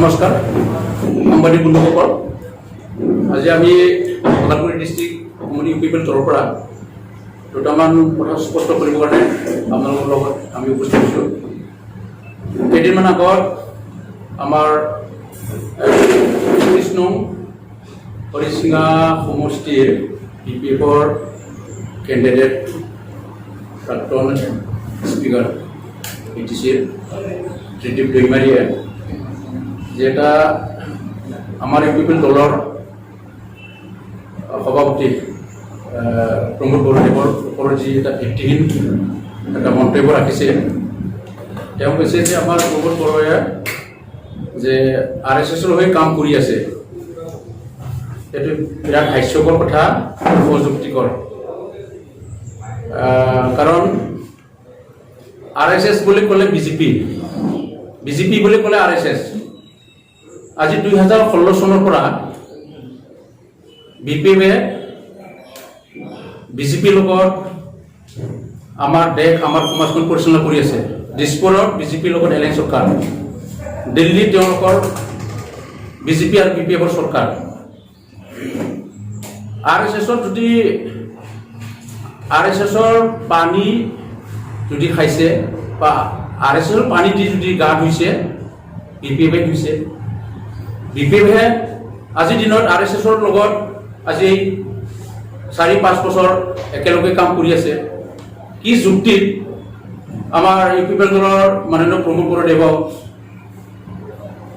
নমস্কাৰ সাংবাদিক বন্ধুসকল, আজি আমি ওদালগুৰি ডিষ্ট্ৰিক্ট UPPL তৰফৰ পৰা দুটামান কথা স্পষ্ট কৰিবৰ কাৰণে আপোনালোকৰ লগত আমি উপস্থিত হৈছোঁ। কেইদিনমান আগত আমাৰ হৰিচিঙা সমষ্টিৰ UPPL কেণ্ডিডেট প্ৰাক্তন স্পীকাৰ PTCৰ ত্ৰিদীপ দৈমাৰীয়ে যেটা আমাৰ UPPL দলৰ সভাপতি ৰমদ বৰ'দেৱৰ ওপৰত যি এটা ভিত্তিহীন এটা মন্তব্য ৰাখিছে। তেওঁ কৈছে যে আমাৰ ৰমদ বৰ'য়ে যে RSSৰ হৈ কাম কৰি আছে, এইটো বিৰাট হাস্যকৰ কথা, অযুক্তিকৰ। কাৰণ RSS বুলি ক'লে বিজেপি বুলি ক'লে RSS। আজি 2016 চনৰ পৰা BPMে বিজেপিৰ লগত আমাৰ দেশ আমাৰ সমাজখন পৰিচালনা কৰি আছে। দিছপুৰত বিজেপিৰ লগত এলায়েন্স চৰকাৰ, দিল্লীত তেওঁলোকৰ বিজেপি আৰু BPMৰ চৰকাৰ। RSSৰ পানী যদি খাইছে বা RSSৰ পানী দি যদি গা ধুইছে BPMে ধুইছে। BPMে আজিৰ দিনত RSSৰ লগত আজি 4-5 বছৰ একেলগে কাম কৰি আছে। কি যুক্তিত আমাৰ UPPL দলৰ মাননীয় ৰমদ বৰ'দেৱক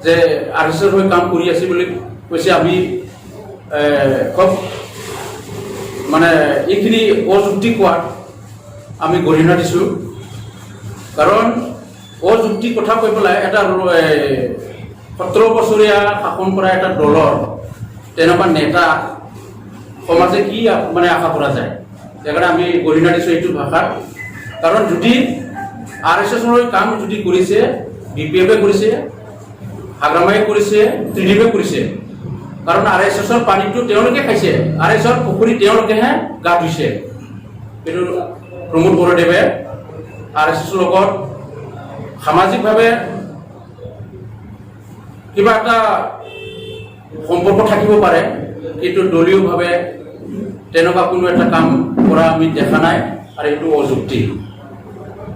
যে RSSৰ হৈ কাম কৰি আছে বুলি কৈছে, আমি খুব মানে এইখিনি অযুক্তি কোৱাত আমি গৰিহণা দিছোঁ। কাৰণ অযুক্তি কথা কৈ পেলাই এটা 17 বছৰীয়া শাসন কৰা এটা দলৰ তেনেকুৱা নেতা সমাজে কি মানে আশা কৰা যায়, সেইকাৰণে আমি গৰিহণা দিছোঁ এইটো ভাষাত। কাৰণ যদি RSSৰ কাম যদি কৰিছে, BPMে কৰিছে, হাগ্ৰামায়ে কৰিছে, ত্ৰিদীপে কৰিছে। কাৰণ RSSৰ পানীটো তেওঁলোকে খাইছে, RSSৰ পুখুৰী তেওঁলোকেহে গা ধুইছে। কিন্তু ৰমদ বৰ'দেৱে RSSৰ লগত সামাজিকভাৱে কিবা এটা সম্পৰ্ক থাকিব পাৰে, কিন্তু দলীয়ভাৱে তেনেকুৱা কোনো এটা কাম কৰা আমি দেখা নাই, আৰু এইটো অযুক্তি।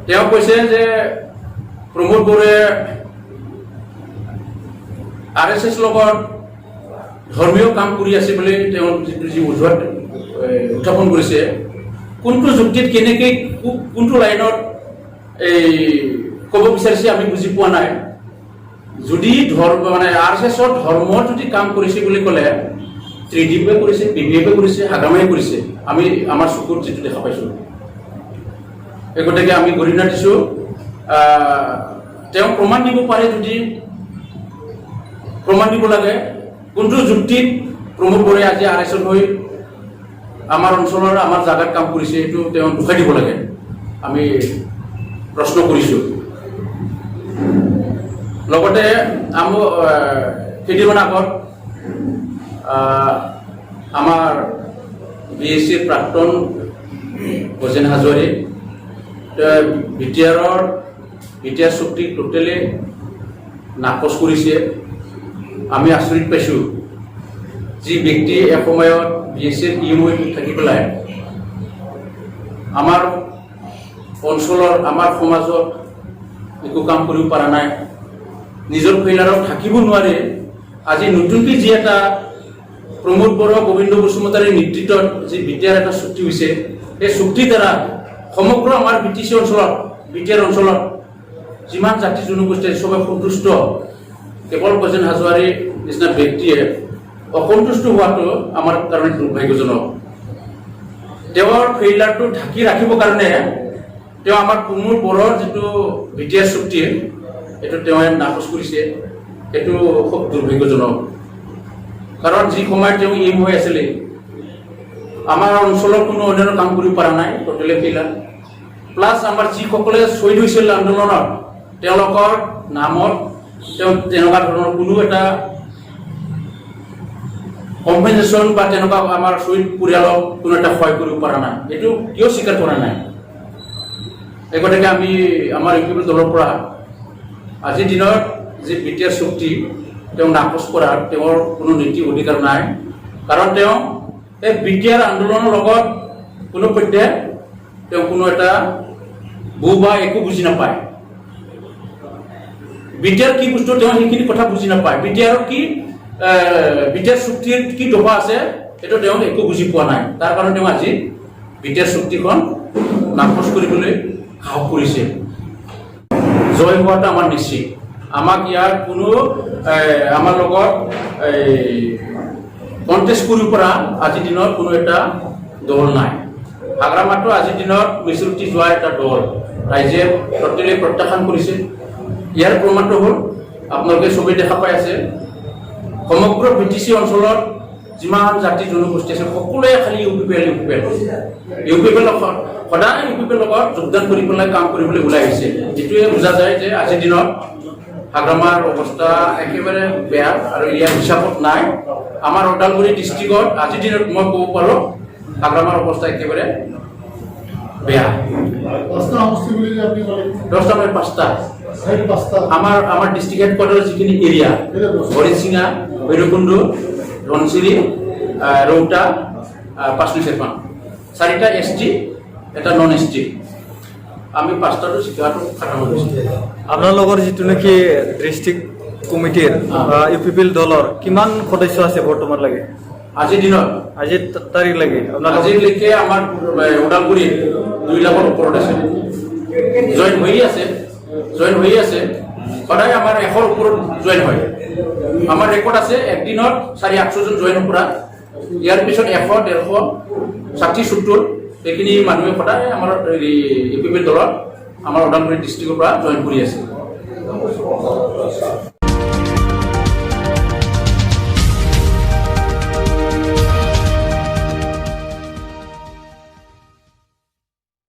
তেওঁ কৈছে যে ৰমদ বৰ'য়ে RSS লগত ধৰ্মীয় কাম কৰি আছে বুলি তেওঁ যি অজুহাত উত্থাপন কৰিছে, কোনটো যুক্তিত কেনেকৈ কোনটো লাইনত ক'ব বিচাৰিছে আমি বুজি পোৱা নাই। যদি মানে RSSৰ ধৰ্মৰ যদি কাম কৰিছে বুলি ক'লে ত্ৰিদীপে কৰিছে, BPMে কৰিছে, হাগ্ৰামায়ে কৰিছে, আমি আমাৰ চকুত যিটো দেখা পাইছোঁ। এই গতিকে আমি গৰিহণা দিছোঁ। তেওঁ প্ৰমাণ দিব পাৰে, যদি প্ৰমাণ দিব লাগে কোনটো যুক্তিত ৰমদ বৰ'য়ে আজি RSSৰ হৈ আমাৰ অঞ্চলৰ আমাৰ জাগাত কাম কৰিছে, এইটো তেওঁ দেখুৱাই দিব লাগে, আমি প্ৰশ্ন কৰিছোঁ। লগতে কেইদিনমান আগত আমাৰ BSCৰ প্ৰাক্তন ভজেন হাজোৱাৰী BTR চুক্তি টোটেলি নাকচ কৰিছে। আমি আচৰিত পাইছোঁ, যি ব্যক্তি এসময়ত BSCৰ হৈ থাকি পেলাই আমাৰ অঞ্চলৰ আমাৰ সমাজত একো কাম কৰিব পৰা নাই, নিজৰ ফেইলাৰত থাকিব নোৱাৰে। আজি নতুনকৈ যি এটা ৰমদ বৰ'ৱা গোবিন্দ বসুমতাৰীৰ নেতৃত্বত যি BTR এটা চুক্তি হৈছে, এই চুক্তিৰ দ্বাৰা সমগ্ৰ আমাৰ BTR অঞ্চলত যিমান জাতি জনগোষ্ঠী চবে সন্তুষ্ট। কেৱল ভজেন হাজোৱাৰীৰ নিচিনা ব্যক্তিয়ে অসন্তুষ্ট হোৱাটো আমাৰ কাৰণে দুৰ্ভাগ্যজনক। তেওঁৰ ফেইলাৰটো ঢাকি ৰাখিবৰ কাৰণে তেওঁ আমাৰ ৰমদ বৰ'ৰ যিটো BTR চুক্তি এইটো তেওঁ নাকচ কৰিছে, এইটো খুব দুৰ্ভাগ্যজনক। কাৰণ যি সময়ত তেওঁ হৈ আছিলে আমাৰ অঞ্চলৰ কোনো অন্যান্য কাম কৰিব পৰা নাই, টোটেলি ফেইলাৰ। প্লাছ আমাৰ যিসকলে শ্বহীদ হৈছিল আন্দোলনত, তেওঁলোকৰ নামত তেওঁ তেনেকুৱা ধৰণৰ কোনো এটা কম্পেনচেশ্যন বা তেনেকুৱা আমাৰ শ্বহীদ পৰিয়ালক কোনো এটা সহায় কৰিব পৰা নাই, এইটো কিয় স্বীকাৰ কৰা নাই। এই গতিকে আমি আমাৰ UPPL দলৰ পৰা আজিৰ দিনত যে BTR চুক্তি তেওঁক নাকচ কৰাৰ তেওঁৰ কোনো নীতি অধিকাৰ নাই কাৰণ তেওঁ এই বিটিআৰ আন্দোলনৰ লগত কোনো পধ্যে তেওঁ কোনো এটা বা একো বুজি নাপায় বিটিআৰ কি বস্তু তেওঁ সেইখিনি কথা বুজি নাপায় বিটিআৰৰ কি বিটিআৰ চুক্তিৰ কি দফা আছে এইটো তেওঁ একো বুজি পোৱা নাই তাৰ কাৰণে তেওঁ আজি বিটিআৰ চুক্তিখন নাকচ কৰিবলৈ সাহস কৰিছে জয় হোৱাটো আমাৰ নিশ্চিত আমাক ইয়াৰ কোনো আমাৰ লগত কণ্টেষ্ট কৰিব পৰা আজিৰ দিনত কোনো এটা দল নাই হাগ্ৰামাটো আজিৰ দিনত মেচুৰিটি যোৱা এটা দল ৰাইজে প্ৰত্যাখ্যান কৰিছে ইয়াৰ প্ৰমাণটো হ'ল আপোনালোকে ছবি দেখা পাই আছে সমগ্ৰ বিটিচি অঞ্চলত যিমান জাতি জনগোষ্ঠী আছে সকলোৱে খালি UPPL সদায় UPPL লগত যোগদান কৰি পেলাই কাম কৰিবলৈ ওলাই আহিছে এইটোৱে বুজা যায় যে আজিৰ দিনত হাগ্ৰামাৰ অৱস্থা একেবাৰে বেয়া আৰু ইয়াৰ হিচাপত নাই আমাৰ ওদালগুৰি ডিষ্ট্ৰিক্টত আজিৰ দিনত মই ক'ব পাৰোঁ হাগ্ৰামাৰ অৱস্থা একেবাৰে বেয়া 10টা নহয় 5টা আমাৰ ডিষ্ট্ৰিক্ট হেডকোৱাৰ্টাৰ যিখিনি এৰিয়া হৰিচিঙা ভৈৰৱকুণ্ড ধনচিৰি ৰৌতা পাঁচমিচেৰপান 4টা ST এটা নন ST আমি 5টাটো শিকাটো খাটাম কৰিছোঁ আপোনালোকৰ যিটো নেকি ডিষ্ট্ৰিক্ট কমিটিৰ UPPL দলৰ কিমান সদস্য আছে বৰ্তমান লাগে আজিৰ দিনত আজিৰ তাৰিখ লাগে আজিলৈকে আমাৰ ওদালগুৰিত 2 লাখৰ ওপৰত আছে জইন হৈ আছে সদায় আমাৰ 100ৰ ওপৰত জইন হয় আমাৰ ৰেকৰ্ড আছে একদিনত 400-800 জন জইন কৰা ইয়াৰ পিছত 100 150 60-70 এইখিনি মানুহে সদায় আমাৰ UPPL দলত আমাৰ ওদালগুৰি ডিষ্ট্ৰিক্টৰ পৰা জইন কৰি আছে